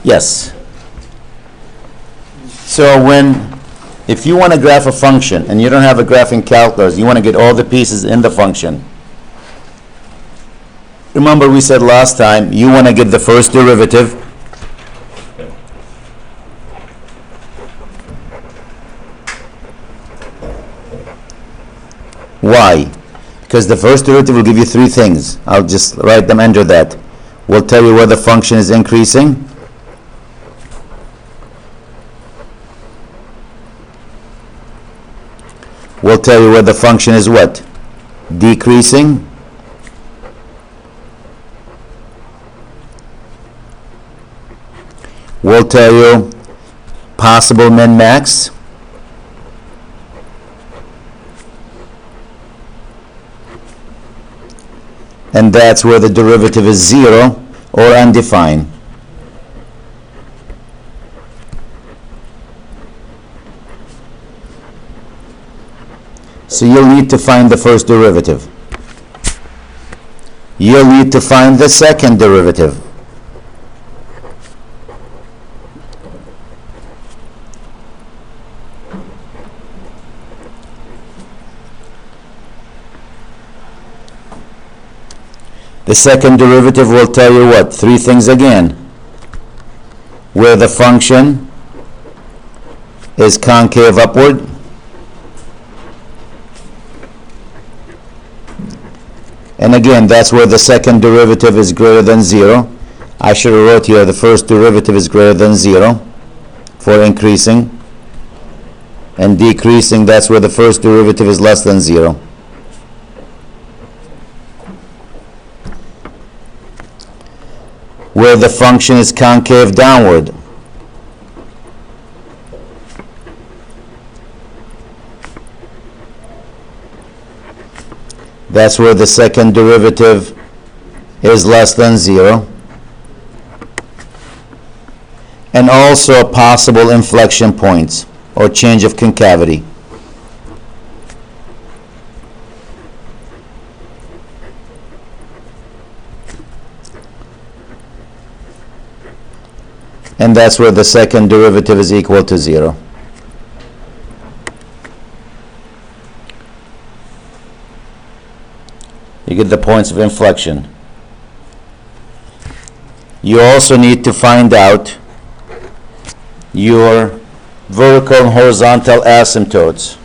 Yes. So if you want to graph a function and you don't have a graphing calculus, you want to get all the pieces in the function. Remember we said last time, you want to get the first derivative. Why? Because the first derivative will give you three things. I'll just write them under that. We'll tell you where the function is increasing. We'll tell you where the function is what? Decreasing. We'll tell you possible min-max. And that's where the derivative is 0 or undefined. So you'll need to find the first derivative. You'll need to find the second derivative. The second derivative will tell you what? Three things again. Where the function is concave upward. And again, that's where the second derivative is greater than 0. I should have wrote here the first derivative is greater than 0 for increasing. And decreasing, that's where the first derivative is less than 0. Where the function is concave downward. That's where the second derivative is less than 0. And also possible inflection points or change of concavity. And that's where the second derivative is equal to 0. You get the points of inflection. You also need to find out your vertical and horizontal asymptotes,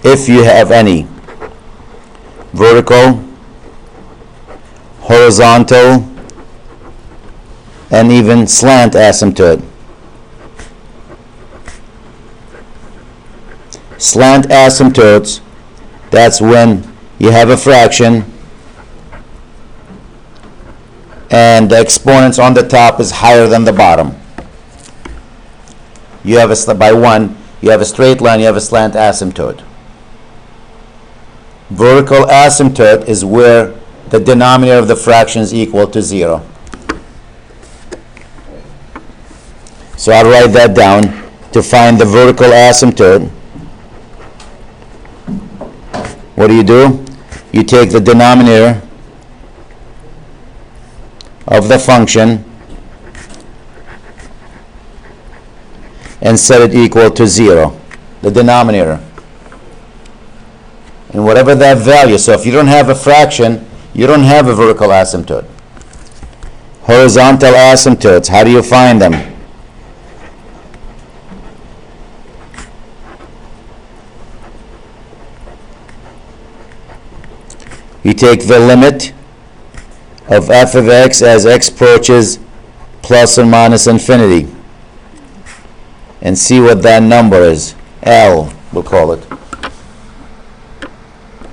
if you have any. Vertical, horizontal, and even slant asymptote. Slant asymptotes, that's when you have a fraction and the exponents on the top is higher than the bottom. You have by 1, you have a straight line, you have a slant asymptote. Vertical asymptote is where the denominator of the fraction is equal to 0. So I'll write that down. To find the vertical asymptote, what do? You take the denominator of the function and set it equal to 0, the denominator. And whatever that value, so if you don't have a fraction, you don't have a vertical asymptote. Horizontal asymptotes, how do you find them? You take the limit of f of x as x approaches plus or minus infinity and see what that number is. L, we'll call it.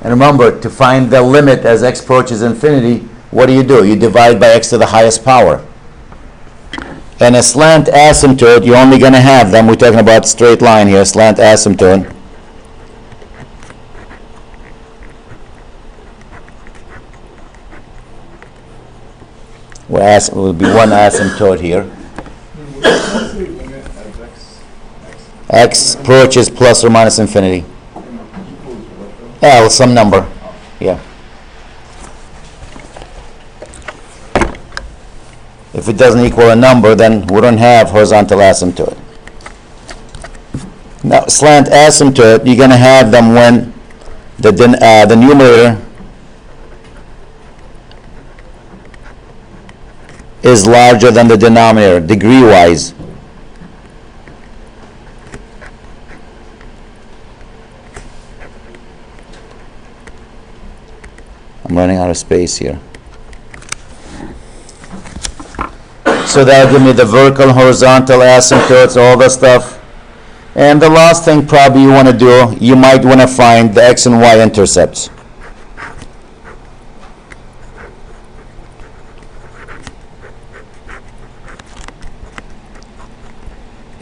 And remember, to find the limit as x approaches infinity, what do? You divide by x to the highest power. And a slant asymptote, you're only going to have them. We're talking about straight line here, slant asymptote. Will be one asymptote here. X approaches plus or minus infinity. L, some number. Yeah. If If it doesn't equal a number, then we don't have horizontal asymptote. Now, slant asymptote, you're going to have them when the numerator is larger than the denominator, degree-wise. I'm running out of space here. So that'll give me the vertical, horizontal asymptotes, all the stuff. And the last thing probably you want to do, you might want to find the x and y intercepts.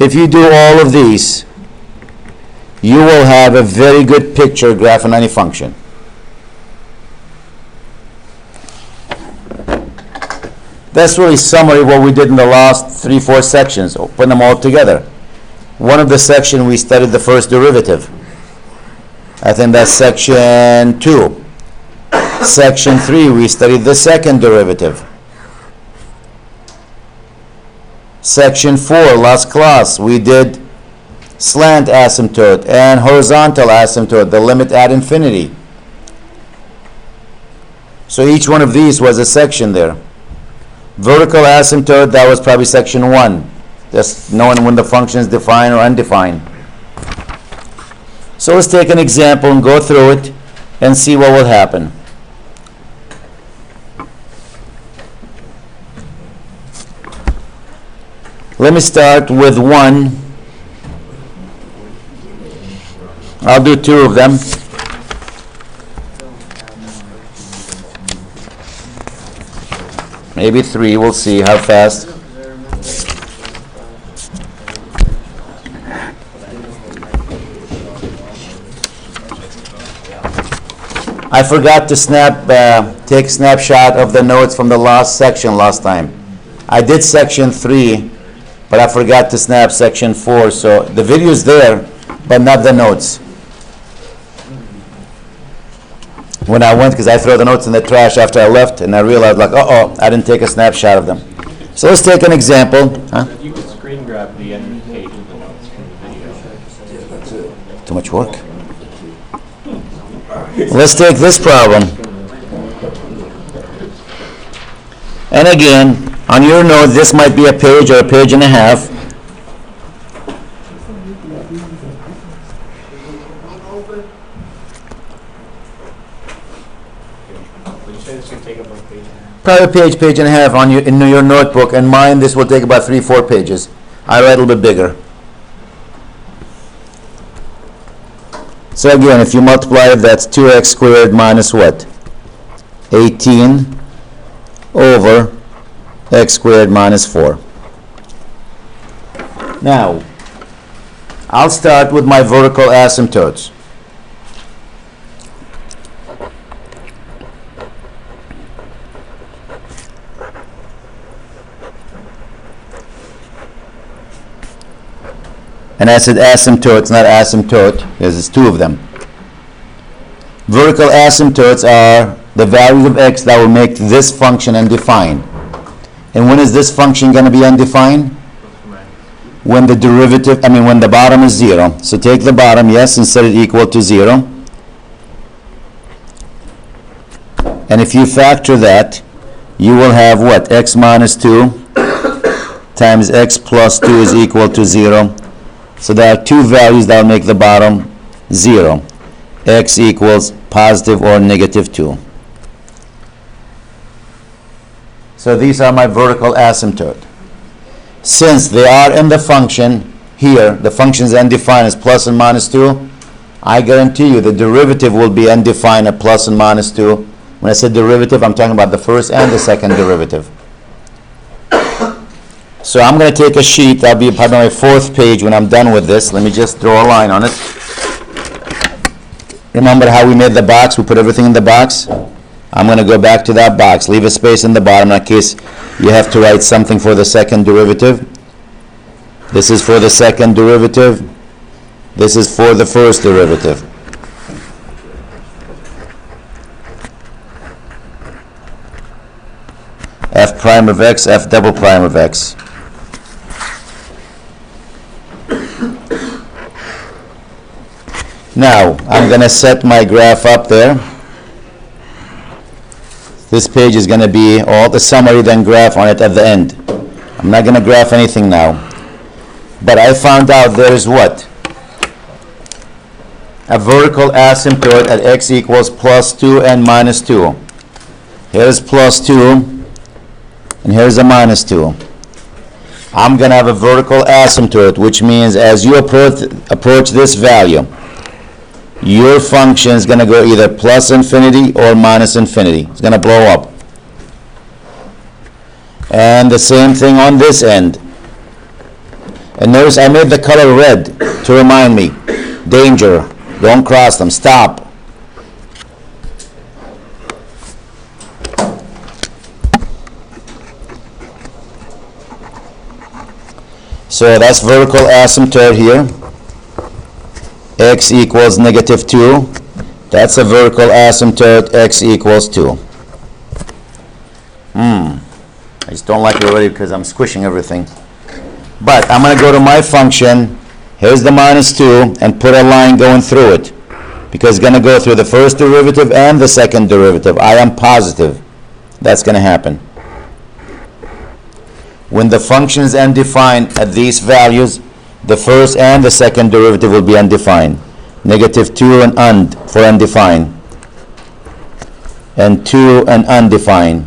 If you do all of these, you will have a very good picture graph on any function. That's really summary of what we did in the last 3-4 sections, putting them all together. One of the sections we studied the first derivative. I think that's section 2. Section 3 we studied the second derivative. Section 4, last class, we did slant asymptote and horizontal asymptote, the limit at infinity. So each one of these was a section there. Vertical asymptote, that was probably section 1. Just knowing when the function is defined or undefined. So let's take an example and go through it and see what will happen. Let me start with 1. I'll do 2 of them. Maybe 3, we'll see how fast. I forgot to take a snapshot of the notes from the last section last time. I did section 3, but I forgot to snap section 4. So the video is there, but not the notes. When I went, because I threw the notes in the trash after I left, and I realized, like, uh-oh, I didn't take a snapshot of them. So let's take an example. If you could screen grab the end of the page of the notes from the video. Too much work. Let's take this problem. And again, on your note, this might be a page or a page and a half. Probably a page, page and a half on in your notebook, and mine this will take about 3-4 pages. I write a little bit bigger. So again, if you multiply it, that's 2x squared minus what? 18 over x squared minus 4. Now, I'll start with my vertical asymptotes. And I said asymptote, it's not asymptote, because there's 2 of them. Vertical asymptotes are the values of x that will make this function undefined. And when is this function going to be undefined? When the derivative, when the bottom is 0. So take the bottom, yes, and set it equal to 0. And if you factor that, you will have what? X minus 2 times x plus 2 is equal to 0. So there are 2 values that will make the bottom 0. X equals positive or negative 2. So these are my vertical asymptote. Since they are in the function here, the function is undefined as plus and minus 2, I guarantee you the derivative will be undefined at plus and minus 2. When I say derivative, I'm talking about the first and the second derivative. So I'm going to take a sheet, that'll be probably my 4th page when I'm done with this. Let me just draw a line on it. Remember how we made the box? We put everything in the box? I'm going to go back to that box. Leave a space in the bottom in case you have to write something for the second derivative. This is for the second derivative. This is for the first derivative. F prime of x, f double prime of x. Now, I'm going to set my graph up there. This page is going to be all the summary, then graph on it at the end. I'm not going to graph anything now. But I found out there is what? A vertical asymptote at x equals plus 2 and minus 2. Here's plus 2, and here's a minus 2. I'm going to have a vertical asymptote, which means as you approach this value, your function is going to go either plus infinity or minus infinity. It's going to blow up. And the same thing on this end. And notice I made the color red to remind me, danger, don't cross them, stop. So that's vertical asymptote here. X equals negative 2. That's a vertical asymptote, x equals 2. I just don't like it already because I'm squishing everything. But I'm going to go to my function. Here's the minus 2 and put a line going through it, because it's going to go through the first derivative and the second derivative. I am positive that's going to happen. When the function is undefined at these values, the first and the second derivative will be undefined. Negative 2 and und for undefined. And 2 and undefined.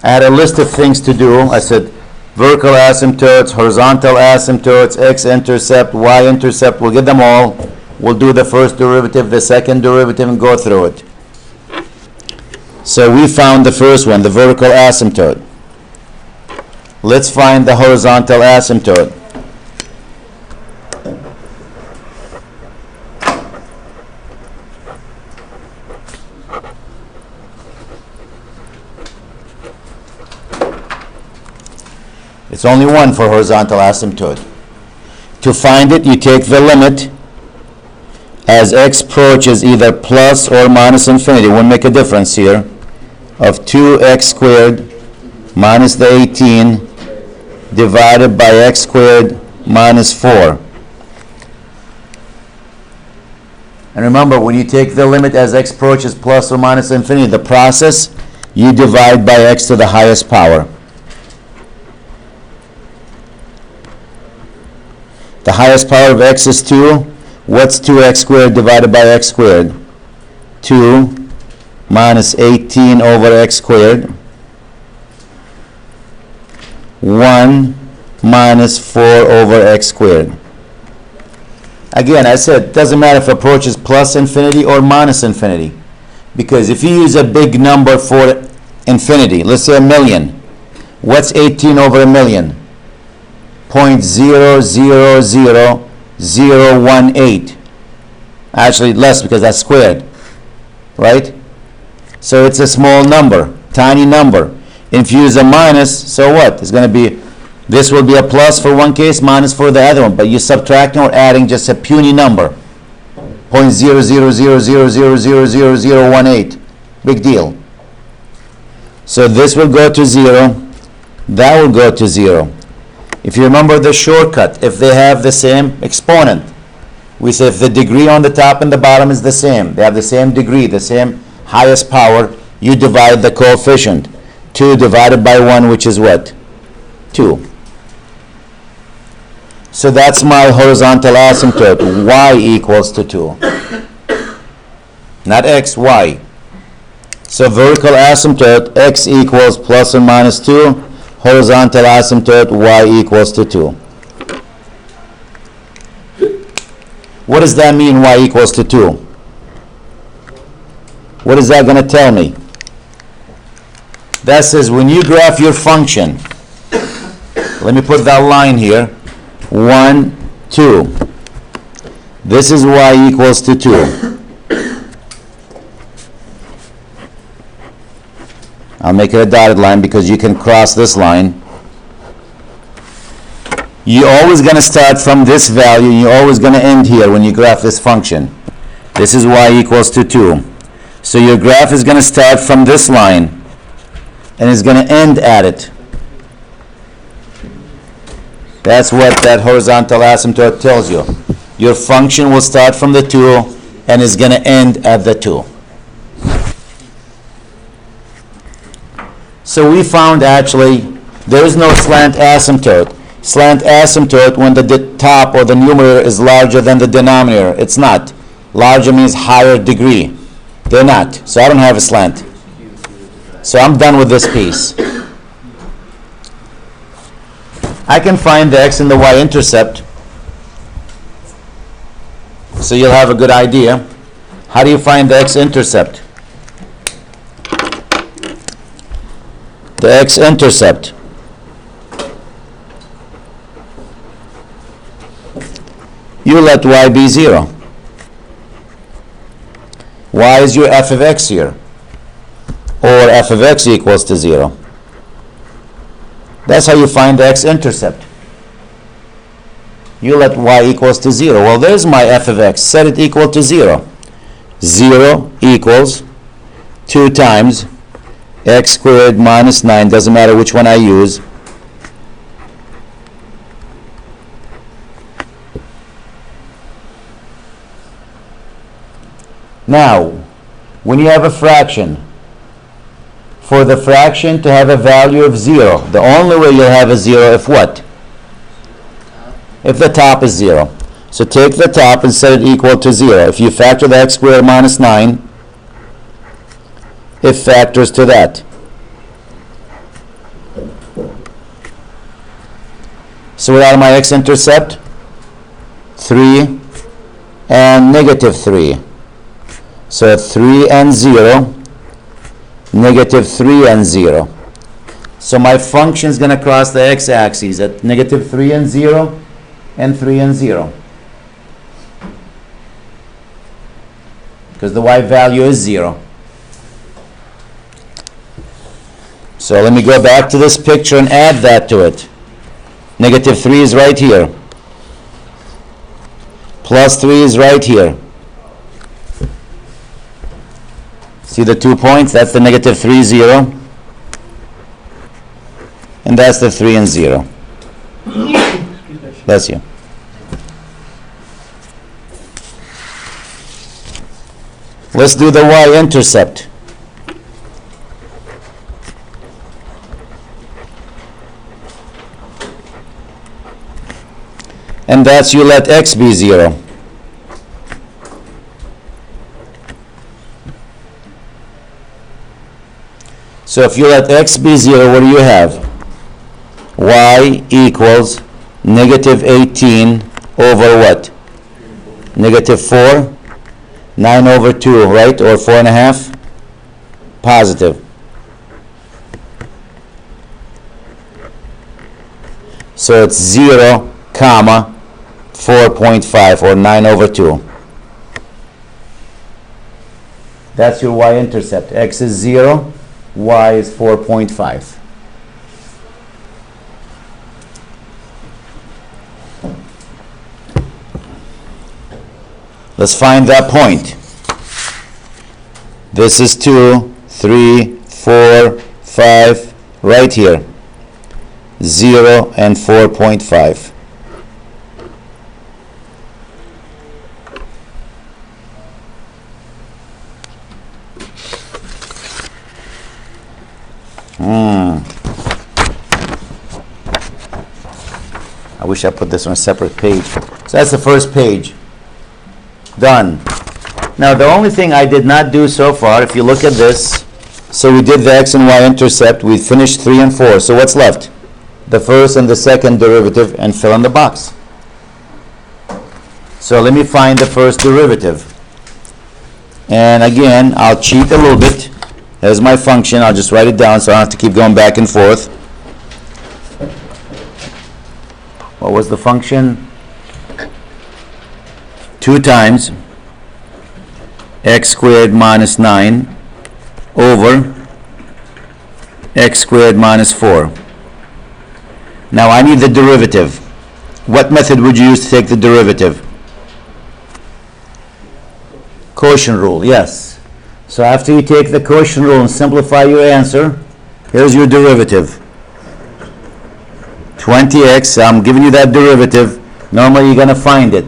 I had a list of things to do. I said vertical asymptotes, horizontal asymptotes, x-intercept, y-intercept. We'll get them all. We'll do the first derivative, the second derivative, and go through it. So we found the first one, the vertical asymptote. Let's find the horizontal asymptote. It's only one for horizontal asymptote. To find it, you take the limit as x approaches either plus or minus infinity. Won't make a difference here. Of 2x squared minus the 18 divided by x squared minus 4. And remember, when you take the limit as x approaches plus or minus infinity, the process, you divide by x to the highest power. The highest power of x is 2. What's 2x squared divided by x squared? 2 minus 18 over x squared. 1 minus 4 over x squared. Again, I said, it doesn't matter if it approaches plus infinity or minus infinity. Because if you use a big number for infinity, let's say 1,000,000. What's 18 over 1,000,000? 0.000018. Actually less because that's squared, right? So it's a small number, tiny number. If you use a minus, so what? It's going to be, this will be a plus for one case, minus for the other one, but you're subtracting or adding just a puny number. 0.0000000018. Big deal. So this will go to 0, that will go to 0. If you remember the shortcut, if they have the same exponent, we say if the degree on the top and the bottom is the same, they have the same degree, the same highest power, you divide the coefficient. 2 divided by 1, which is what? 2. So that's my horizontal asymptote, y equals to 2. Not x, y. So vertical asymptote, x equals plus or minus 2. Horizontal asymptote, y equals to 2. What does that mean, y equals to 2? What is that going to tell me? That says when you graph your function, let me put that line here, 1, 2. This is y equals to 2. I'll make it a dotted line because you can cross this line. You're always going to start from this value, and you're always going to end here when you graph this function. This is y equals to 2. So your graph is going to start from this line, and it's going to end at it. That's what that horizontal asymptote tells you. Your function will start from the 2 and is going to end at the 2. So we found actually there is no slant asymptote. Slant asymptote when the top or the numerator is larger than the denominator. It's not. Larger means higher degree. They're not. So I don't have a slant. So I'm done with this piece. I can find the x and the y intercept. So you'll have a good idea. How do you find the x intercept? The x intercept. You let y be 0. Y is your f of x here. Or f of x equals to 0. That's how you find the x intercept. You let y equals to 0. Well, there's my f of x. Set it equal to 0. 0 equals 2 times x squared minus 9. Doesn't matter which one I use. Now, when you have a fraction, for the fraction to have a value of 0, the only way you'll have a 0 if what? If the top is 0. So take the top and set it equal to 0. If you factor the x squared minus 9, it factors to that. So what are my x-intercept? 3 and negative 3. So 3 and 0, negative 3 and 0. So my function is going to cross the x-axis at negative 3 and 0 and 3 and 0. Because the y value is 0. So let me go back to this picture and add that to it. Negative 3 is right here. Plus 3 is right here. See the 2 points? That's the negative 3, 0. And that's the 3 and 0. Bless you. Let's do the y-intercept. And that's you let x be 0. So if you let x be 0, what do you have? Y equals negative 18 over what? Negative 4? 9 over 2, right? Or 4.5? Positive. So it's 0, comma, 4.5, or 9 over 2. That's your y-intercept. X is 0, y is 4.5. Let's find that point. This is 2, 3, 4, 5, right here. 0 and 4.5. I wish I put this on a separate page. So that's the first page. Done. Now the only thing I did not do so far, if you look at this, so we did the x and y intercept, we finished 3 and 4. So what's left? The first and the second derivative, and fill in the box. So let me find the first derivative. And again, I'll cheat a little bit. There's my function. I'll just write it down so I don't have to keep going back and forth. What was the function? 2 times x squared minus 9 over x squared minus 4. Now I need the derivative. What method would you use to take the derivative? Quotient rule, yes. So after you take the quotient rule and simplify your answer, here's your derivative. 20x, I'm giving you that derivative. Normally you're going to find it.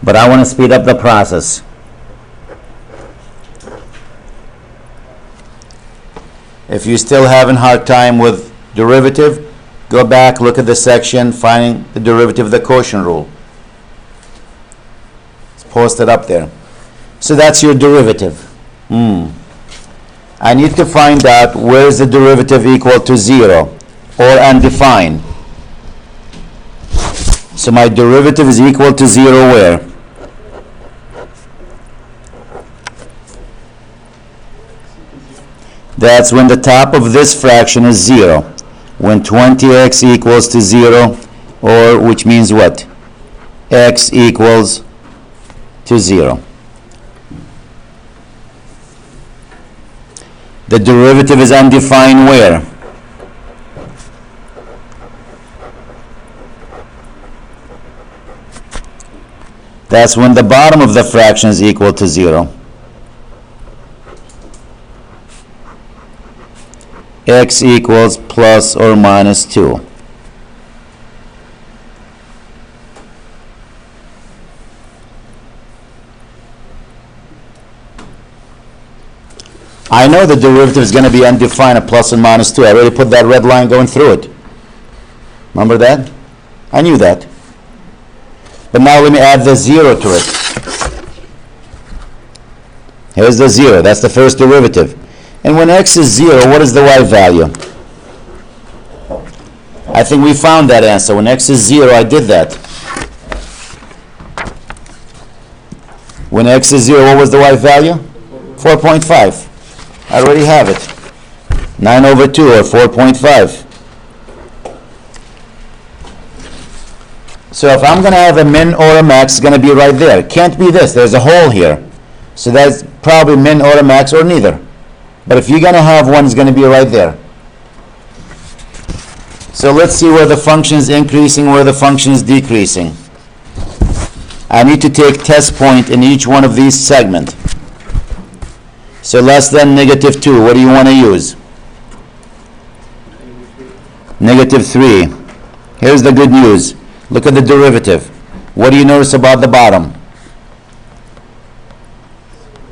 But I want to speed up the process. If you're still having a hard time with derivative, go back, look at the section, finding the derivative of the quotient rule. It's posted up there. So that's your derivative. I need to find out where is the derivative equal to 0 or undefined. So my derivative is equal to 0 where? That's when the top of this fraction is 0. When 20x equals to 0, or which means what? X equals to 0. The derivative is undefined where? That's when the bottom of the fraction is equal to 0. X equals plus or minus 2. I know the derivative is going to be undefined at plus and minus 2. I already put that red line going through it. Remember that? I knew that. But now let me add the 0 to it. Here's the 0. That's the first derivative. And when x is 0, what is the y value? I think we found that answer. When x is 0, I did that. When x is 0, what was the y value? 4.5. I already have it. 9 over 2, or 4.5. So if I'm going to have a min or a max, it's going to be right there. It can't be this. There's a hole here. So that's probably min or a max or neither. But if you're going to have one, it's going to be right there. So let's see where the function is increasing, where the function is decreasing. I need to take test point in each one of these segments. So less than negative 2, what do you want to use? Negative 3. Here's the good news. Look at the derivative. What do you notice about the bottom?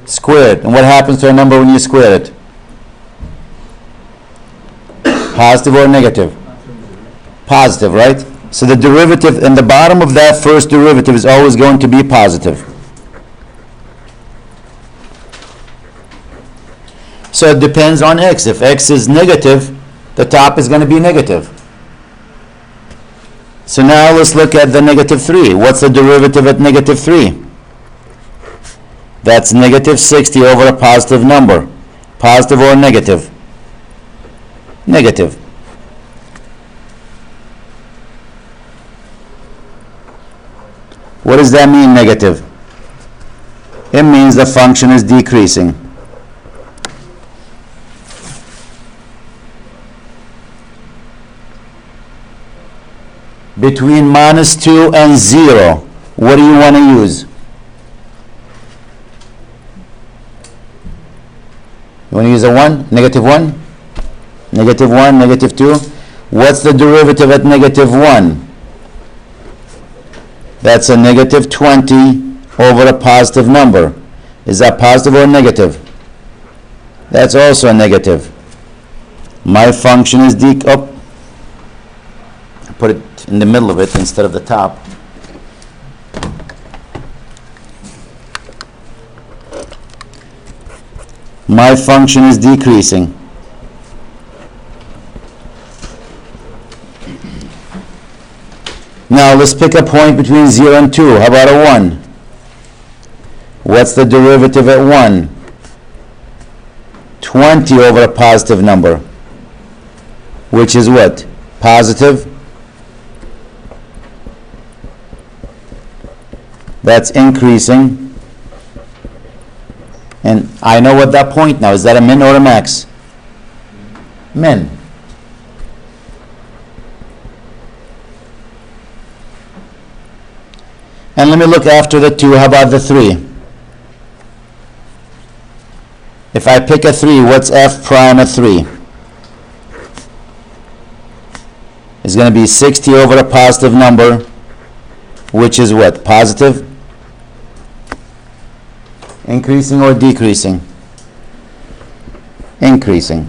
Squared. And what happens to a number when you square it? Positive or negative? Positive, right? So the derivative in the bottom of that first derivative is always going to be positive. So it depends on x. If x is negative, the top is going to be negative. So now let's look at the negative 3. What's the derivative at negative 3? That's negative 60 over a positive number. Positive or negative? Negative. What does that mean, negative? It means the function is decreasing. Between minus 2 and 0, what do you want to use? You want to use a 1? Negative 1? Negative 1, negative 2. What's the derivative at negative 1? That's a negative 20 over a positive number. Is that positive or negative? That's also a negative. My function is I put it in the middle of it instead of the top. My function is decreasing. Now let's pick a point between 0 and 2. How about a 1? What's the derivative at 1? 20 over a positive number, which is what? Positive. That's increasing. And I know what that point now. Is that a min or a max? Min. And let me look after the 2. How about the 3? If I pick a 3, what's f prime of 3? It's going to be 60 over a positive number, which is what? Positive? Increasing or decreasing? Increasing.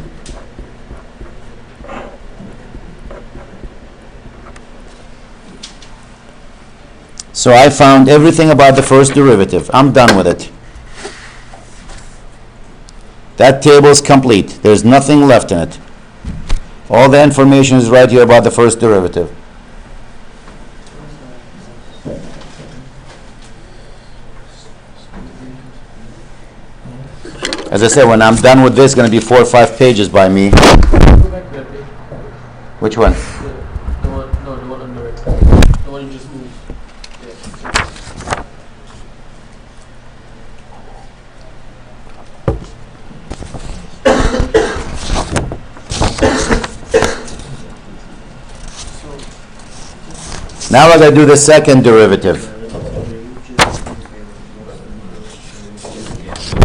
So I found everything about the first derivative. I'm done with it. That table is complete. There's nothing left in it. All the information is right here about the first derivative. As I said, when I'm done with this, it's going to be 4 or 5 pages by me. Go back to that page. Which one? The one under it. The one you just moved. Now we're going to do the second derivative.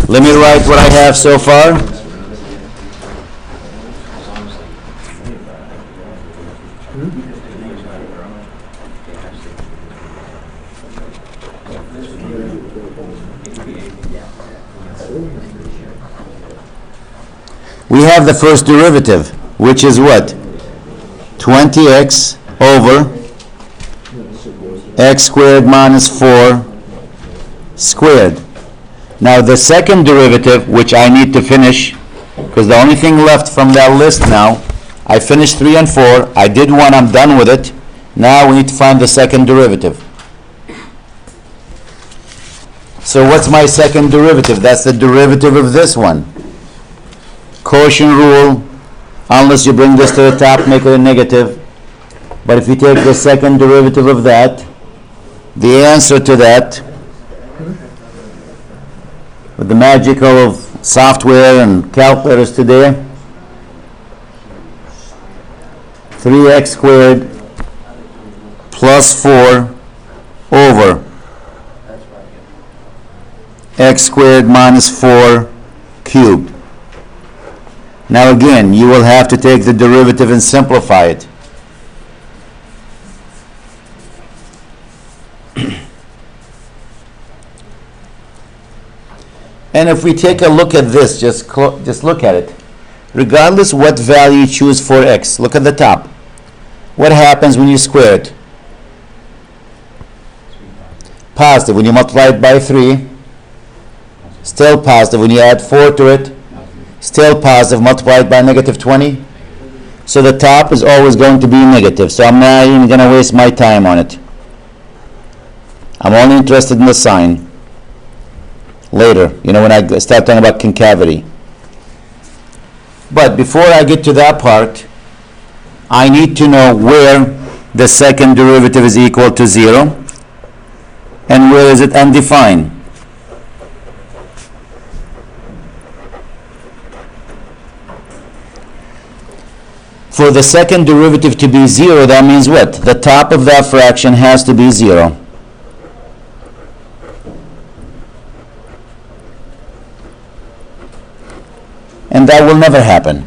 Let me write what I have so far. We have the first derivative, which is what? 20x over x squared minus 4 squared. Now the second derivative, which I need to finish, because the only thing left from that list now, I finished 3 and 4, I did 1, I'm done with it. Now we need to find the second derivative. So what's my second derivative? That's the derivative of this one. Quotient rule, unless you bring this to the top, make it a negative. But if you take the second derivative of that, the answer to that, with the magic of software and calculators today, 3x squared plus 4 over x squared minus 4 cubed. Now again, you will have to take the derivative and simplify it. And if we take a look at this, just look at it. Regardless what value you choose for x, look at the top. What happens when you square it? Positive. When you multiply it by 3, still positive. When you add 4 to it, still positive, multiplied by negative 20. So the top is always going to be negative. So I'm not even going to waste my time on it. I'm only interested in the sign. Later, when I start talking about concavity. But before I get to that part, I need to know where the second derivative is equal to 0 and where is it undefined. For the second derivative to be 0, that means what? The top of that fraction has to be 0. And that will never happen.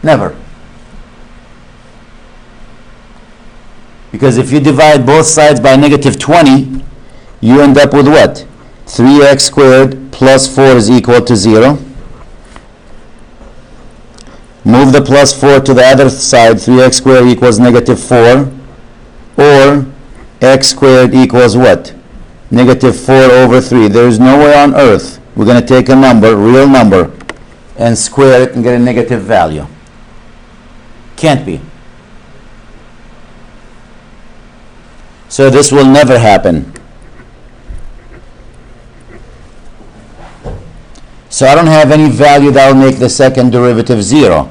Never. Because if you divide both sides by negative 20, you end up with what? 3x squared plus 4 is equal to 0. Move the plus 4 to the other side. 3x squared equals negative 4. Or x squared equals what? Negative 4 over 3. There is no way on earth we're going to take a number, real number, and square it and get a negative value. Can't be. So this will never happen. So I don't have any value that will make the second derivative 0.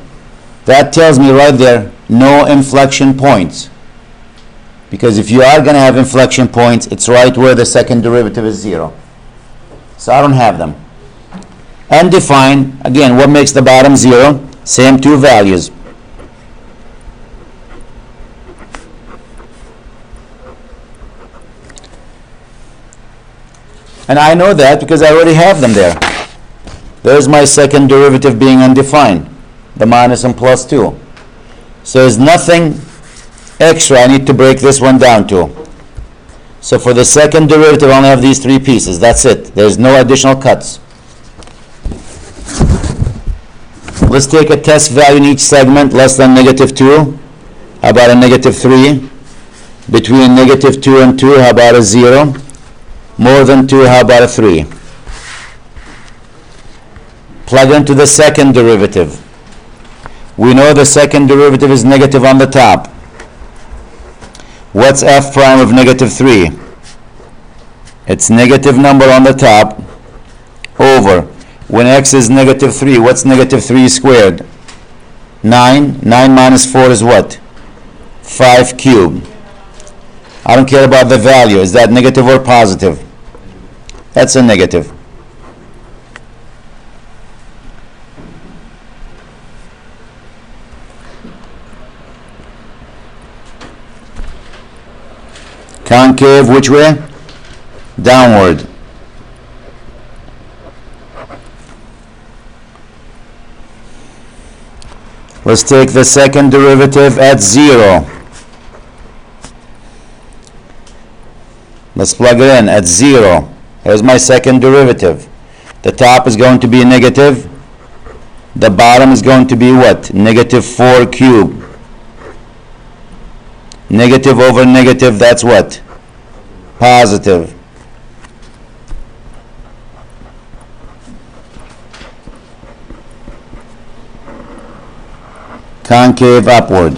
That tells me right there, no inflection points. Because if you are going to have inflection points, it's right where the second derivative is 0. So I don't have them. Undefined, again, what makes the bottom 0? Same two values. And I know that because I already have them there. There's my second derivative being undefined, the minus and plus 2. So there's nothing extra I need to break this one down to. So for the second derivative, I only have these three pieces. That's it. There's no additional cuts. Let's take a test value in each segment, less than negative 2. How about a negative 3? Between negative 2 and 2, how about a 0? More than 2, how about a 3? Plug into the second derivative. We know the second derivative is negative on the top. What's f prime of negative 3? It's negative number on the top over. When x is negative 3, what's negative 3 squared? 9. 9 minus 4 is what? 5 cubed. I don't care about the value. Is that negative or positive? That's a negative. Concave, which way? Downward. Let's take the second derivative at 0. Let's plug it in at 0. Here's my second derivative. The top is going to be negative. The bottom is going to be what? Negative 4 cubed. Negative over negative, that's what? Positive. Concave upward.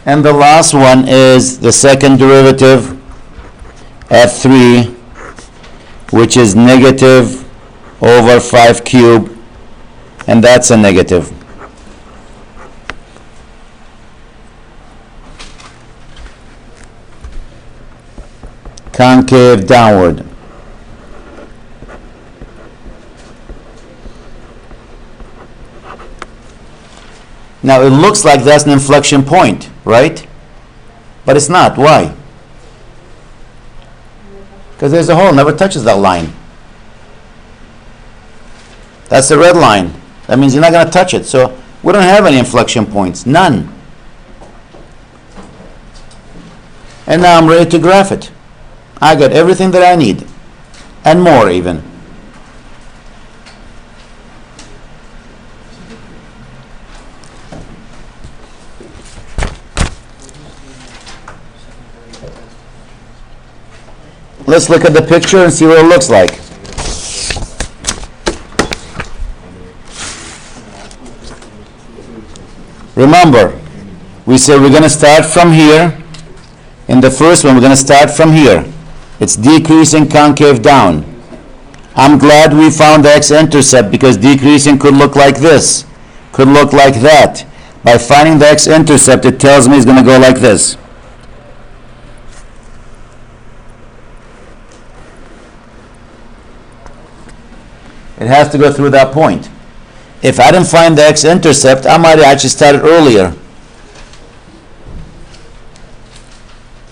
And the last one is the second derivative at 3, which is negative over 5 cubed, and that's a negative. Concave downward. Now it looks like that's an inflection point, right? But it's not. Why? Because there's a hole, never touches that line. That's the red line. That means you're not going to touch it. So we don't have any inflection points. None. And now I'm ready to graph it. I got everything that I need. And more even. Let's look at the picture and see what it looks like. Remember, we said we're going to start from here. In the first one, we're going to start from here. It's decreasing concave down. I'm glad we found the x-intercept because decreasing could look like this, could look like that. By finding the x-intercept, it tells me it's going to go like this. It has to go through that point. If I didn't find the x-intercept, I might have actually started earlier.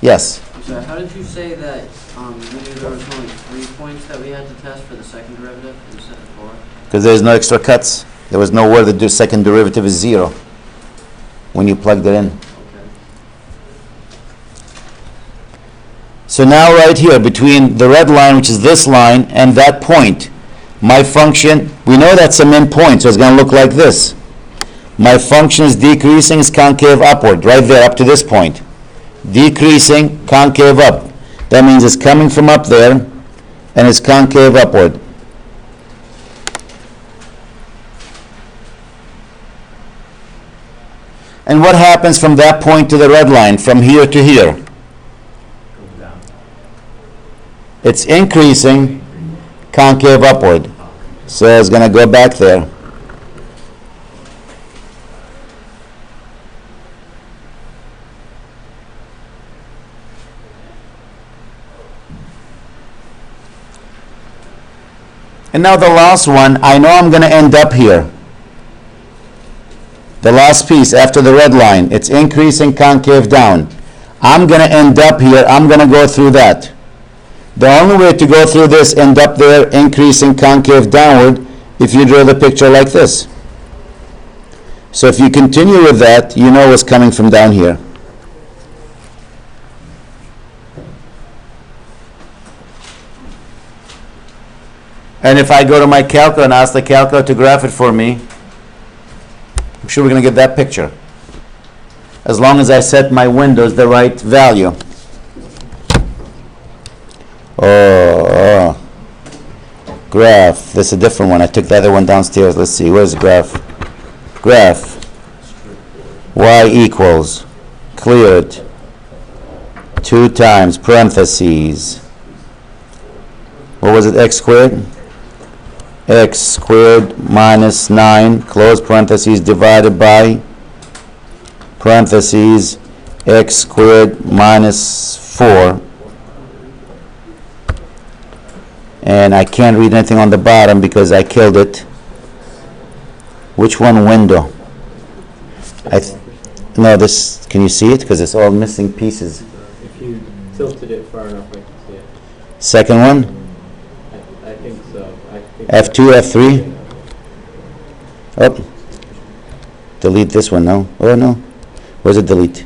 Yes? So how did you say that we knew there was only 3 points that we had to test for the second derivative instead of 4? Because there's no extra cuts. There was nowhere the second derivative is 0 when you plugged it in. Okay. So now right here, between the red line, which is this line, and that point, my function, we know that's a min point, so it's going to look like this. My function is decreasing, is concave upward, right there up to this point. Decreasing, concave up. That means it's coming from up there, and it's concave upward. And what happens from that point to the red line, from here to here? It's increasing, concave upward. So it's going to go back there. And now the last one, I know I'm going to end up here. The last piece after the red line, it's increasing concave down. I'm going to end up here. I'm going to go through that. The only way to go through this, end up there, increasing concave downward, if you draw the picture like this. So if you continue with that, you know what's coming from down here. And if I go to my calculator and ask the calculator to graph it for me, I'm sure we're going to get that picture. As long as I set my windows the right value. Oh, graph. This is a different one. I took the other one downstairs. Let's see. Where's the graph? Graph. Y equals cleared 2 times parentheses. What was it? X squared? X squared minus 9, close parentheses, divided by parentheses, x squared minus 4. And I can't read anything on the bottom because I killed it. Which one? Window. No, this, can you see it? Because it's all missing pieces. If you tilted it far enough, I can see it. Second one? I think so. F2, F3? Oh. Delete this one, no? Oh, no. Where's it delete?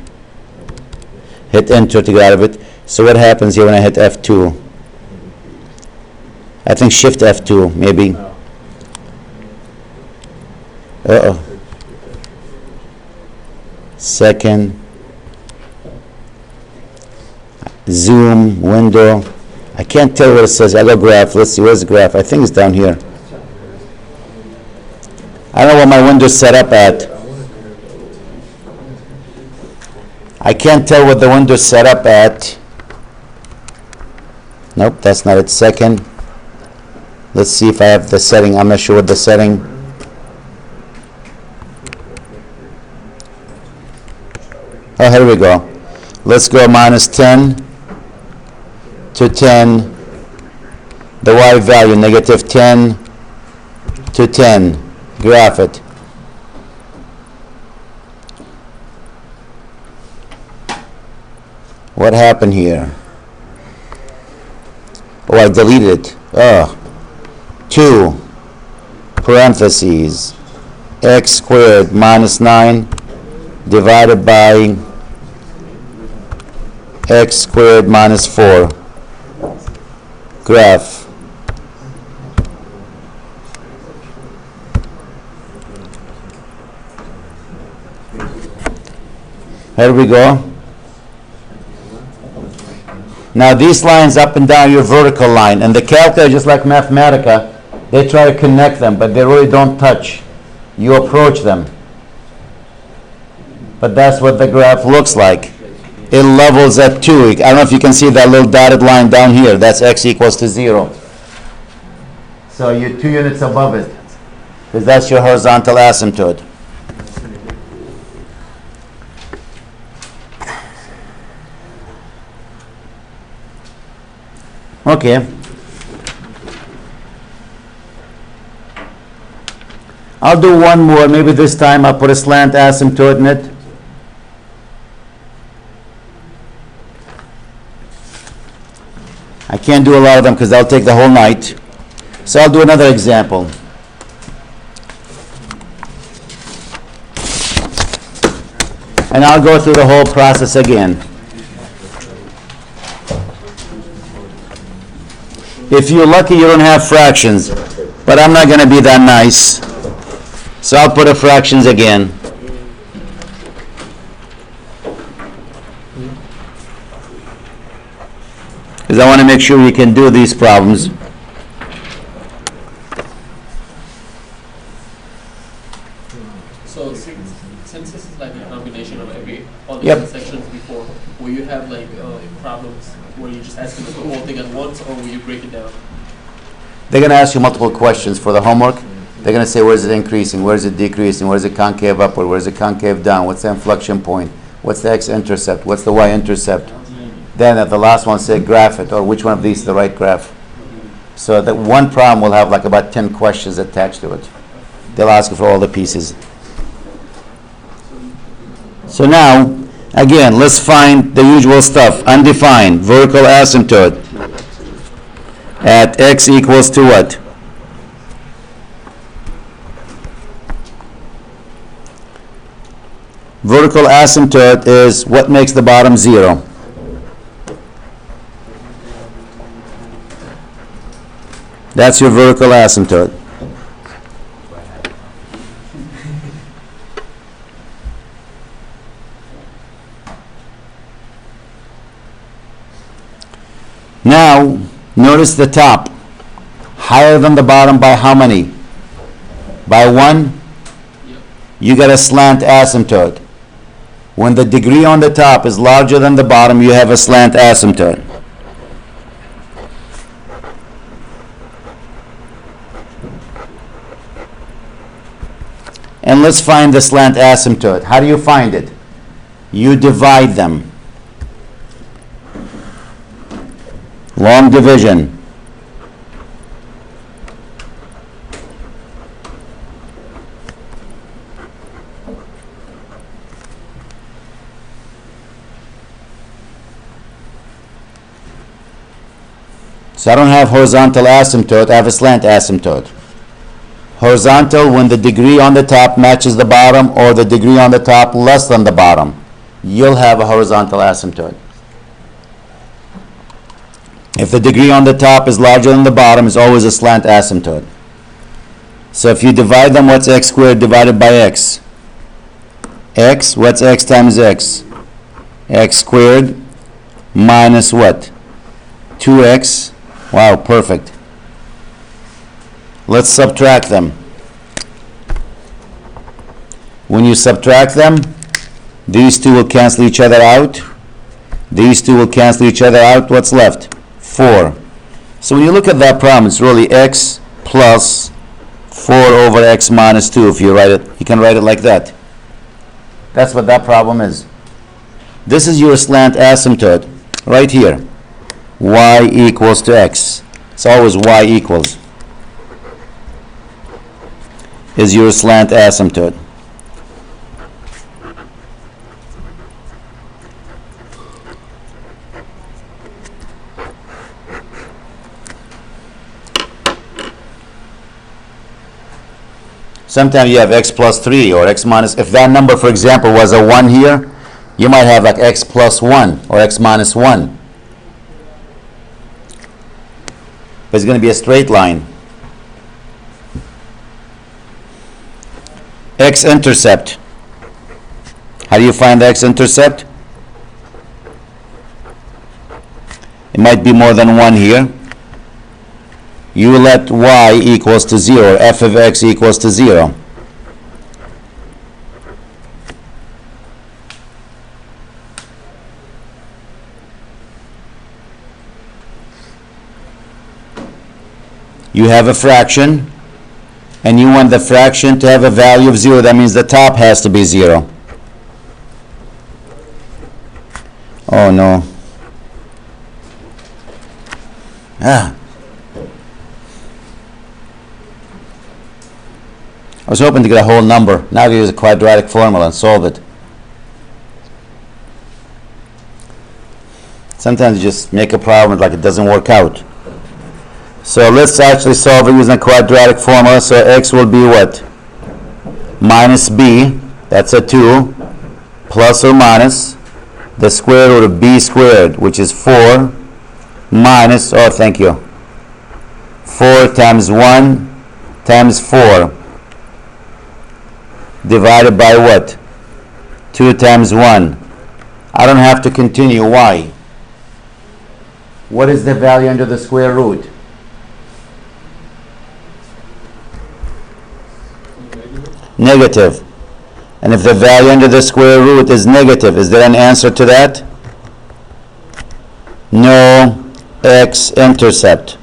Hit enter to get out of it. So what happens here when I hit F2? I think shift F2, maybe. Uh-oh. Second. Zoom, window. I can't tell what it says. I go graph. Let's see. Where's the graph? I think it's down here. I don't know what my window's set up at. I can't tell what the window's set up at. Nope, that's not it. Second. Let's see if I have the setting. I'm not sure what the setting. Oh, here we go. Let's go minus 10 to 10. The y value, negative 10 to 10. Graph it. What happened here? Oh, I deleted it. Oh. 2 parentheses x squared minus 9 divided by x squared minus 4. Graph. Here we go. Now these lines up and down your vertical line, and the calculator, just like Mathematica, they try to connect them, but they really don't touch. You approach them. But that's what the graph looks like. It levels at 2. I don't know if you can see that little dotted line down here. That's x equals to 0. So you're 2 units above it, because that's your horizontal asymptote. Okay. I'll do one more. Maybe this time I'll put a slant asymptote in it. I can't do a lot of them because that'll take the whole night. So I'll do another example. And I'll go through the whole process again. If you're lucky, you don't have fractions. But I'm not going to be that nice. So I'll put a fractions again. Because I want to make sure we can do these problems. So since this is like a combination of all the Yep. sections before, will you have like problems where you just ask them the whole thing at once, or will you break it down? They're going to ask you multiple questions for the homework. They're going to say, where is it increasing? Where is it decreasing? Where is it concave upward? Where is it concave down? What's the inflection point? What's the x-intercept? What's the y-intercept? Then at the last one, say graph it, or which one of these is the right graph. So that one problem will have like about 10 questions attached to it. They'll ask you for all the pieces. So now, again, let's find the usual stuff. Undefined, vertical asymptote at x equals to what? Vertical asymptote is what makes the bottom 0. That's your vertical asymptote. Now, notice the top. Higher than the bottom by how many? By 1? Yep. You get a slant asymptote. When the degree on the top is larger than the bottom, you have a slant asymptote. And let's find the slant asymptote. How do you find it? You divide them. Long division. So I don't have horizontal asymptote, I have a slant asymptote. Horizontal when the degree on the top matches the bottom, or the degree on the top less than the bottom. You'll have a horizontal asymptote. If the degree on the top is larger than the bottom, it's always a slant asymptote. So if you divide them, what's x squared divided by x? X, what's x times x? X squared minus what? 2x. Wow, perfect. Let's subtract them. When you subtract them, these two will cancel each other out. These two will cancel each other out. What's left? 4. So when you look at that problem, it's really x plus 4 over x minus 2. If you write it, you can write it like that. That's what that problem is. This is your slant asymptote right here. Y equals to x. It's always y equals. Is your slant asymptote. Sometimes you have x plus 3 or x minus. If that number, for example, was a 1 here, you might have like x plus 1 or x minus 1. But it's going to be a straight line. X-intercept. How do you find the x-intercept? It might be more than 1 here. You let y equals to 0, or f of x equals to 0. You have a fraction, and you want the fraction to have a value of 0. That means the top has to be 0. Oh no. I was hoping to get a whole number. Now I use a quadratic formula and solve it. Sometimes you just make a problem like it doesn't work out. So let's actually solve it using a quadratic formula. So x will be what? Minus b, that's a 2, plus or minus the square root of b squared, which is 4, minus, oh thank you, 4 times 1 times 4, divided by what? 2 times 1. I don't have to continue. Why? What is the value under the square root? Negative. And if the value under the square root is negative, is there an answer to that? No. X-intercept.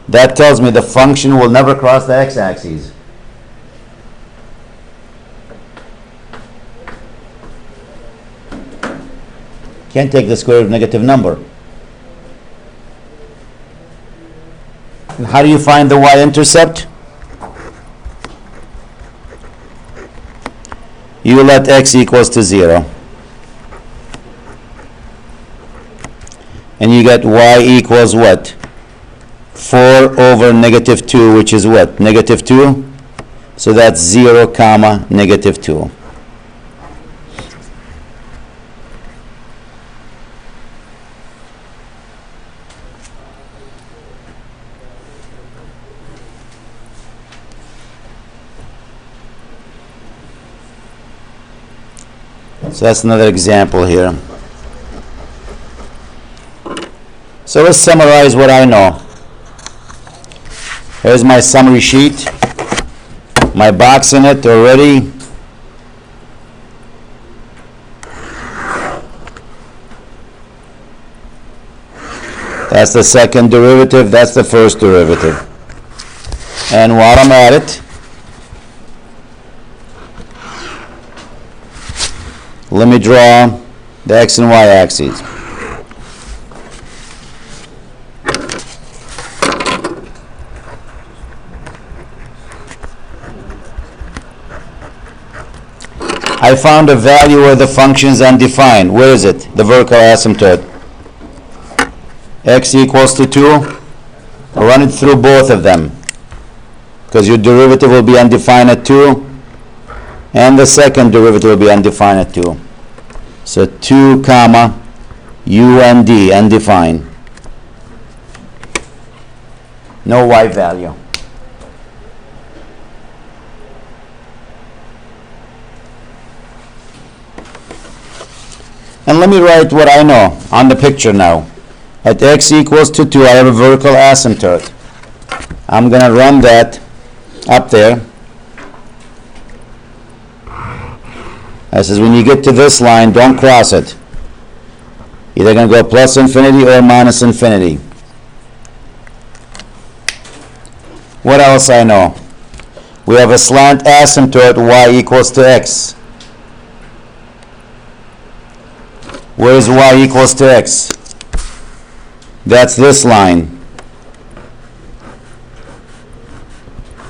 That tells me the function will never cross the x-axis. Can't take the square root of negative number. And how do you find the y-intercept? You let x equals to 0. And you get y equals what? 4 over negative 2, which is what? Negative 2? So that's 0 comma negative 2. So that's another example here. So let's summarize what I know. Here's my summary sheet. My box in it already. That's the second derivative, that's the first derivative. And while I'm at it, let me draw the x and y axes. I found a value where the function is undefined. Where is it? The vertical asymptote. X equals to 2. Run it through both of them, because your derivative will be undefined at 2, and the second derivative will be undefined at 2. So 2 comma u and d, undefined. No y value. And let me write what I know on the picture now. At x equals to 2, I have a vertical asymptote. I'm going to run that up there. I says when you get to this line, don't cross it. Either going to go plus infinity or minus infinity. What else I know? We have a slant asymptote y equals to x. Where is y equals to x? That's this line.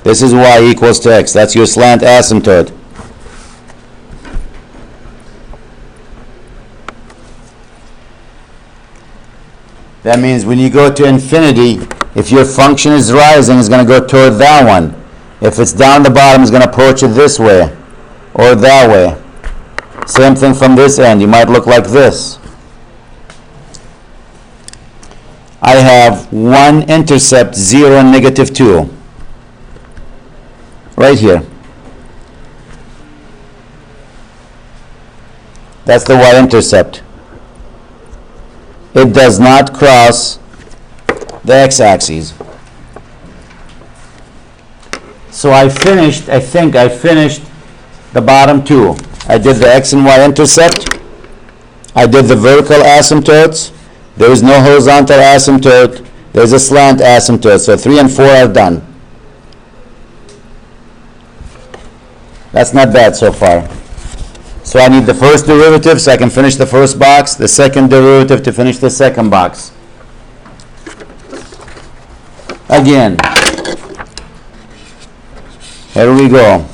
This is y equals to x. That's your slant asymptote. That means when you go to infinity, if your function is rising, it's going to go toward that one. If it's down the bottom, it's going to approach it this way or that way. Same thing from this end. You might look like this. I have one intercept, 0 and negative 2. Right here. That's the y-intercept. It does not cross the x-axis. So I think I finished the bottom two. I did the x and y intercept. I did the vertical asymptotes. There is no horizontal asymptote. There's a slant asymptote. So 3 and 4 are done. That's not bad so far. So I need the first derivative so I can finish the first box, the second derivative to finish the second box. Again, here we go.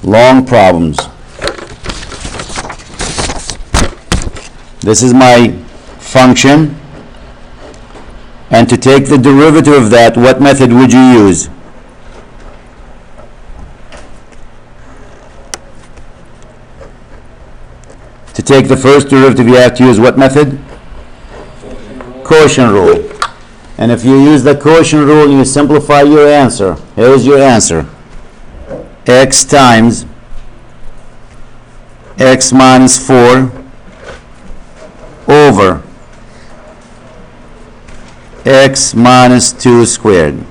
Long problems. This is my function. And to take the derivative of that, what method would you use? To take the first derivative, you have to use what method? Quotient rule. And if you use the quotient rule and you simplify your answer, here's your answer. X times x minus 4 over x minus 2 squared.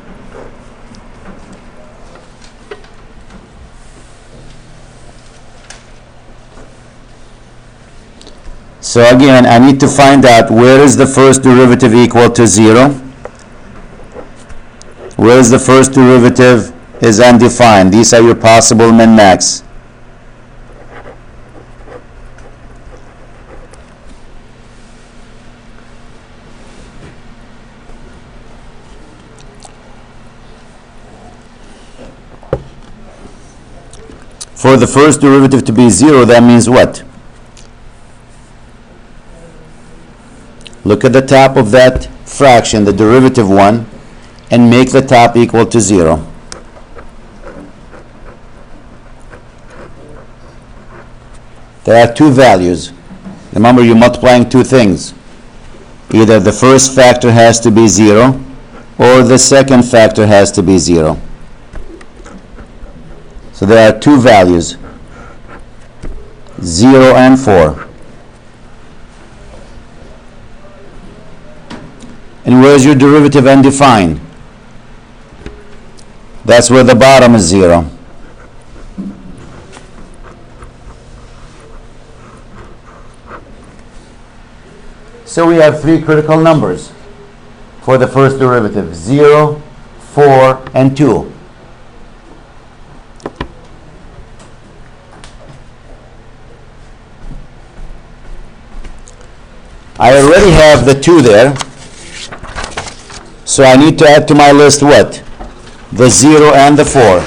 So again, I need to find out where is the first derivative equal to 0, where is the first derivative is undefined. These are your possible min-max. For the first derivative to be 0, that means what? Look at the top of that fraction, the derivative one, and make the top equal to 0. There are two values. Remember, you're multiplying two things. Either the first factor has to be 0, or the second factor has to be 0. So there are two values, 0 and 4. And where's your derivative undefined? That's where the bottom is 0. So we have three critical numbers for the first derivative, 0, 4, and 2. I already have the 2 there, so I need to add to my list what? The 0 and the 4.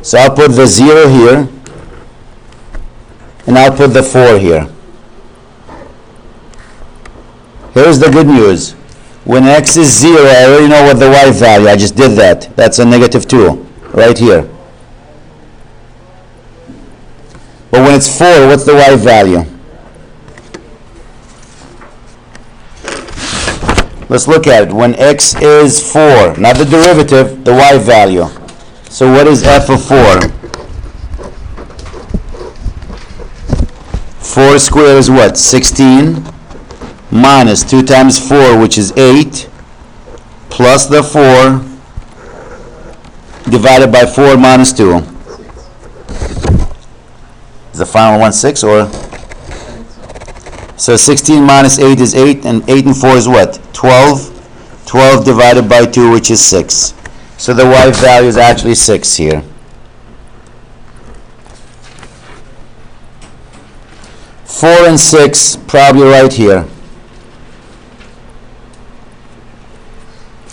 So I'll put the 0 here, and I'll put the 4 here. Here's the good news. When x is 0, I already know what the y value, I just did that. That's a negative 2, right here. But when it's 4, what's the y value? Let's look at it. When x is 4, not the derivative, the y value. So what is f of 4? 4 squared is what? 16 minus 2 times 4, which is 8, plus the 4 divided by 4 minus 2. Is the final one 6 or? So 16 minus 8 is 8, and 8 and 4 is what? 12. 12 divided by 2, which is 6. So the y value is actually 6 here. Four and 6, probably right here.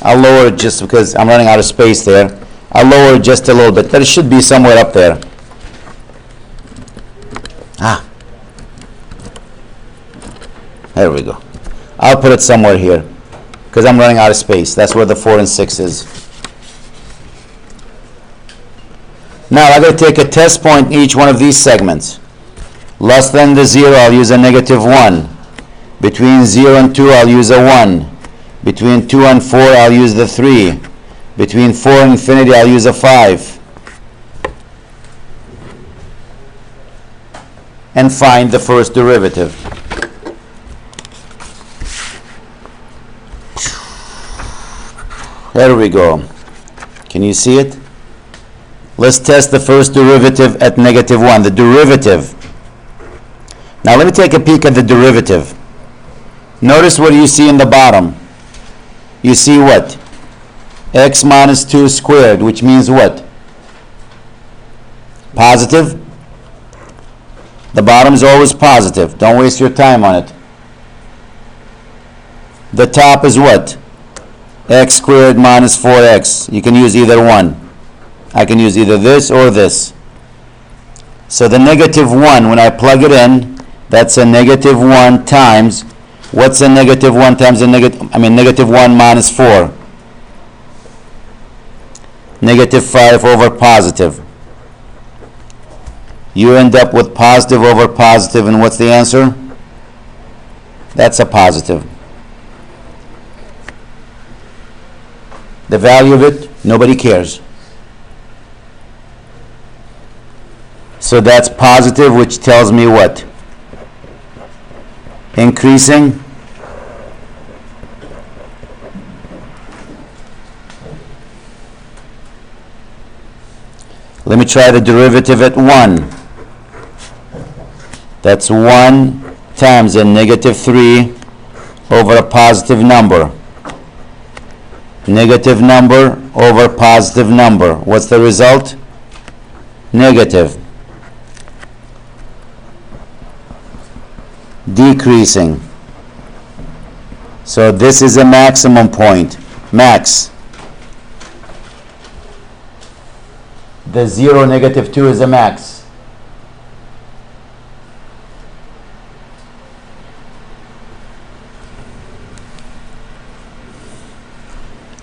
I'll lower it just because I'm running out of space there. I'll lower it just a little bit, but it should be somewhere up there. There we go. I'll put it somewhere here because I'm running out of space. That's where the 4 and 6 is. Now I'm going to take a test point in each one of these segments. Less than the 0, I'll use a negative 1. Between 0 and 2, I'll use a 1. Between 2 and 4, I'll use the 3. Between 4 and infinity, I'll use a 5. And find the first derivative. There we go. Can you see it? Let's test the first derivative at negative 1. The derivative. Now let me take a peek at the derivative. Notice what you see in the bottom. You see what? X minus 2 squared, which means what? Positive. The bottom is always positive. Don't waste your time on it. The top is what? X squared minus 4x. You can use either one. I can use either this or this. So the negative 1, when I plug it in, that's a negative 1 times, what's a negative 1 times a negative 1 minus 4? Negative 5 over positive. You end up with positive over positive, and what's the answer? That's a positive. The value of it, nobody cares. So that's positive, which tells me what? Increasing. Let me try the derivative at 1. That's 1 times a negative 3 over a positive number. Negative number over positive number. What's the result? Negative. Decreasing. So this is a maximum point. Max. The 0, -2 is a max.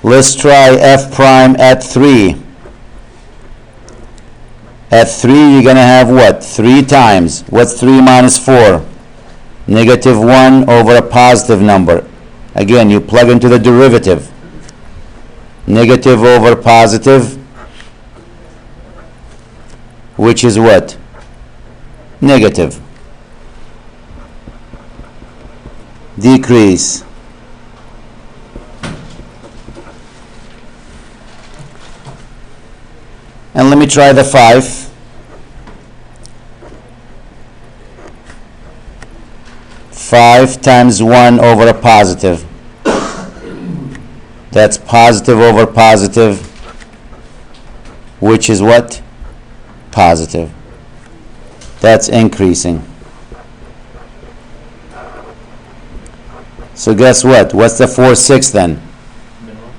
Let's try f prime at 3. At 3, you're going to have what? 3 times. What's 3 minus 4? -1 over a positive number. Again, you plug into the derivative. Negative over positive, which is what? Negative. Decrease. And let me try the 5. Five times 1 over a positive. That's positive over positive, which is what? Positive. That's increasing. So guess what? What's the 4/6 then? Minimum.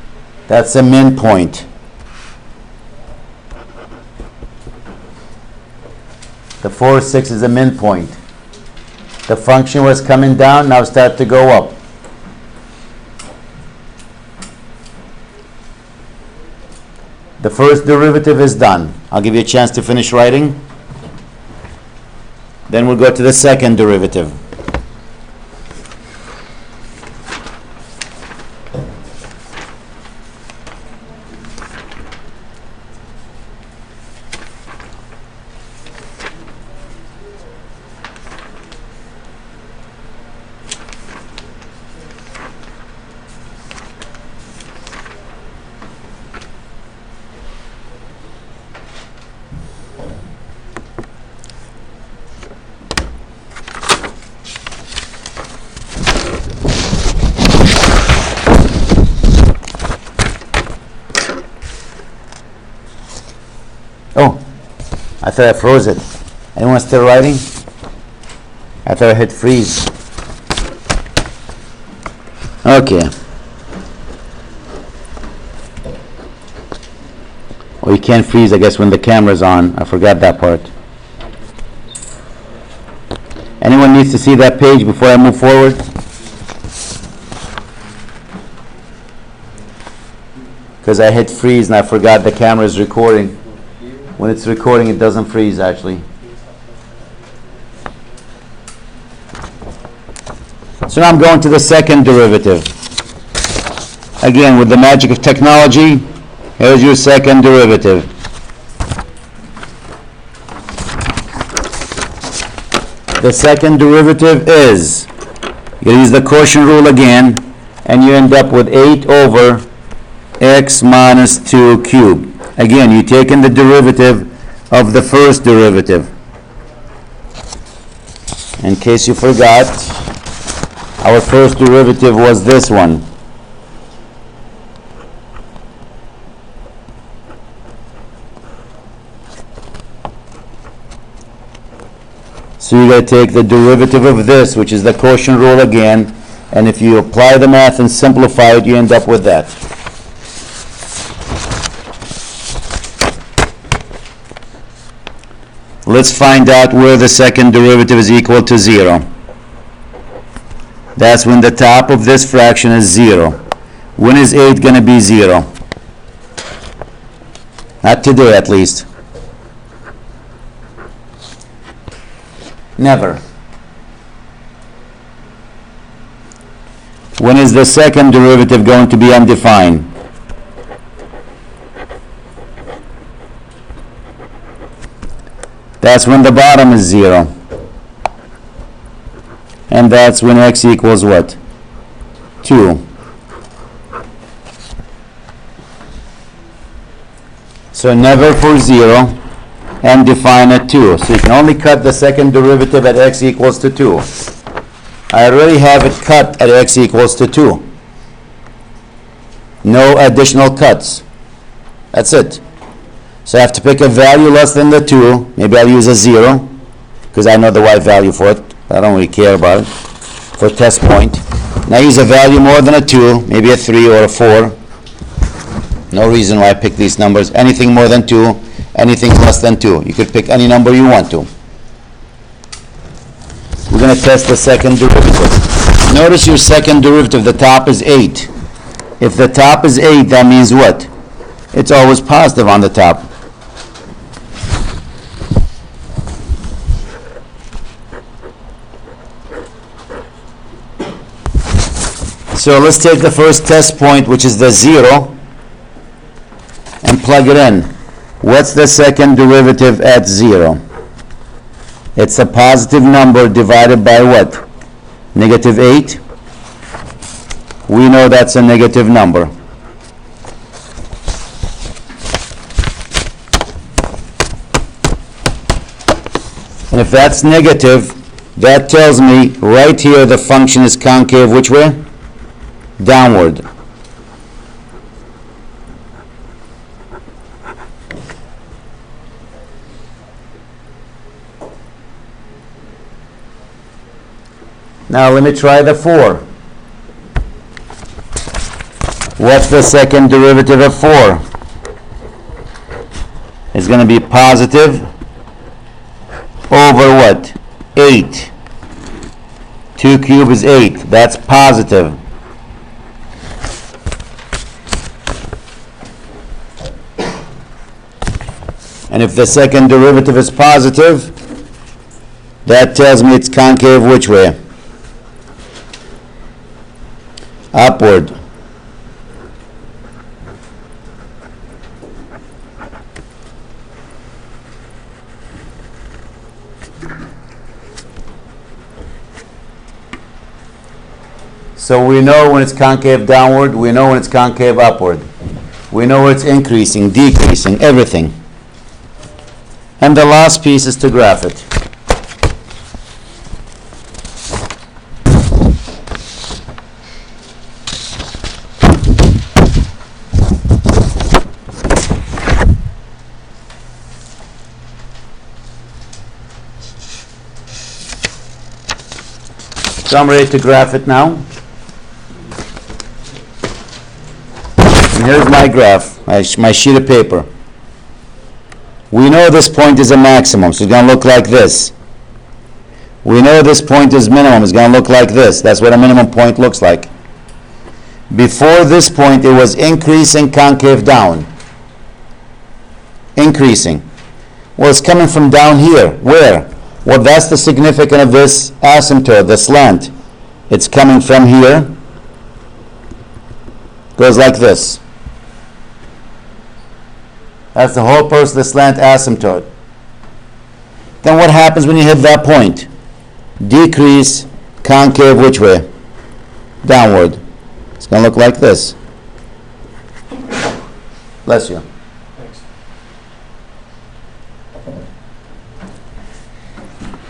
That's a min point. The 4/6 is a min point. The function was coming down, now start to go up. The first derivative is done. I'll give you a chance to finish writing. Then we'll go to the second derivative. Oh, I thought I froze it. Anyone still writing? I thought I hit freeze. Okay. Well, you can't freeze, I guess, when the camera's on. I forgot that part. Anyone needs to see that page before I move forward? Because I hit freeze and I forgot the camera is recording. When it's recording, it doesn't freeze, actually. So now I'm going to the second derivative. Again, with the magic of technology, here's your second derivative. The second derivative is, you use the quotient rule again, and you end up with 8 over x minus 2 cubed. Again, you take in the derivative of the first derivative. In case you forgot, our first derivative was this one. So you got to take the derivative of this, which is the quotient rule again, and if you apply the math and simplify it, you end up with that. Let's find out where the second derivative is equal to 0. That's when the top of this fraction is 0. When is 8 going to be 0? Not today, at least. Never. When is the second derivative going to be undefined? That's when the bottom is 0. And that's when x equals what? 2. So never for 0 and define at 2. So you can only cut the second derivative at x equals to 2. I already have it cut at x equals to 2. No additional cuts. That's it. So I have to pick a value less than the 2. Maybe I'll use a 0, because I know the y value for it. I don't really care about it. For test point. Now use a value more than a 2, maybe a 3 or a 4. No reason why I pick these numbers. Anything more than 2, anything less than 2. You could pick any number you want to. We're going to test the second derivative. Notice your second derivative, the top is 8. If the top is 8, that means what? It's always positive on the top. So let's take the first test point, which is the 0, and plug it in. What's the second derivative at 0? It's a positive number divided by what? Negative 8? We know that's a negative number. And if that's negative, that tells me right here the function is concave which way? Downward. Now let me try the 4. What's the second derivative of 4? It's going to be positive over what? 8. 2 cubed is 8. That's positive. And if the second derivative is positive, that tells me it's concave which way? Upward. So we know when it's concave downward, we know when it's concave upward. We know when it's increasing, decreasing, everything. And the last piece is to graph it. So I'm ready to graph it now. And here's my graph, my sheet of paper. We know this point is a maximum, so it's going to look like this. We know this point is minimum, it's going to look like this. That's what a minimum point looks like. Before this point, it was increasing concave down. Increasing. Well, it's coming from down here. Where? Well, that's the significance of this asymptote, the slant. It's coming from here. Goes like this. That's the whole purpose of the slant asymptote. Then what happens when you hit that point? Decrease, concave which way? Downward. It's going to look like this. Bless you. Thanks.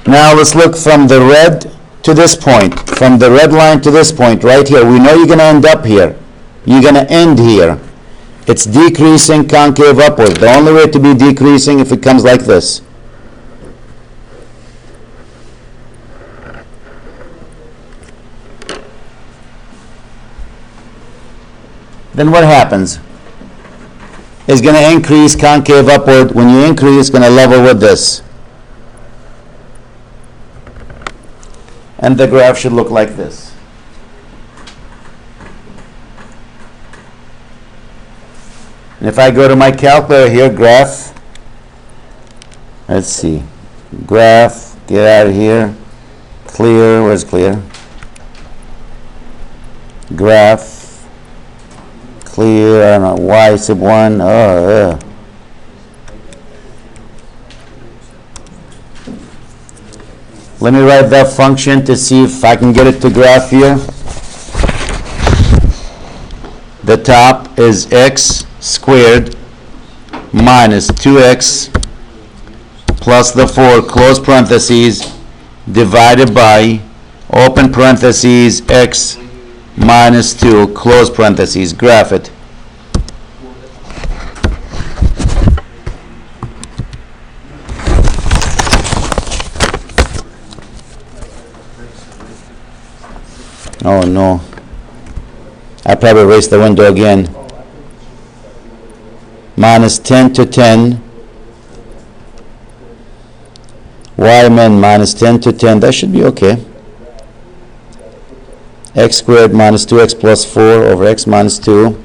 Now let's look from the red to this point. From the red line to this point right here. We know you're going to end up here. You're going to end here. It's decreasing concave upward. The only way to be decreasing if it comes like this. Then what happens? It's going to increase concave upward. When you increase, it's going to level with this. And the graph should look like this. And if I go to my calculator here, graph, let's see, graph, get out of here, clear, where's clear? Graph, clear, I don't know, y sub 1, Let me write that function to see if I can get it to graph here. The top is x squared minus 2x plus the 4 close parentheses divided by open parentheses x minus 2 close parentheses. Graph it. Oh no. I probably erased the window again. Minus 10 to 10. Y min minus 10 to 10. That should be okay. X squared minus 2x plus 4 over x minus 2.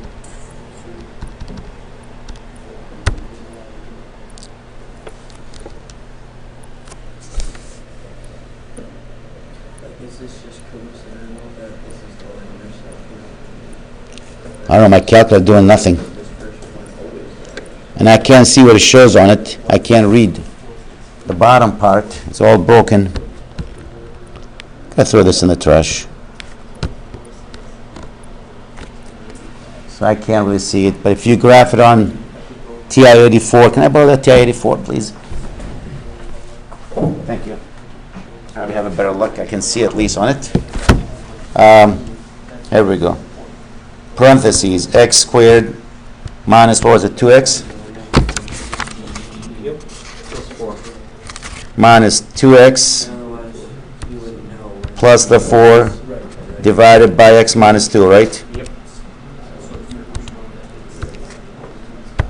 Is this just coincidental that this is the intercept? I don't know, my calculator doing nothing. This first one always there. And I can't see what it shows on it. I can't read. The bottom part, it's all broken. Gotta throw this in the trash. So I can't really see it. But if you graph it on TI-84, can I borrow that TI-84, please? Thank you. I already have a better look. I can see at least on it. Here we go. Parentheses, x squared minus, what was it, 2x? Yep. Plus 4. Minus 2x Otherwise, you wouldn't know. plus the 4 divided by x minus 2, right? Yep.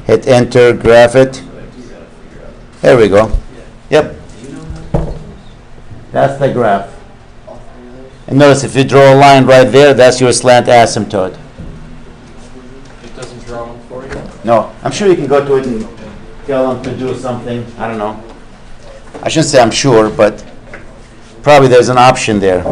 Hit enter, graph it. There we go. Yep. That's the graph. And notice if you draw a line right there, that's your slant asymptote. It doesn't draw one for you? No, I'm sure you can go to it and tell them to do something. I don't know. I shouldn't say I'm sure, but probably there's an option there.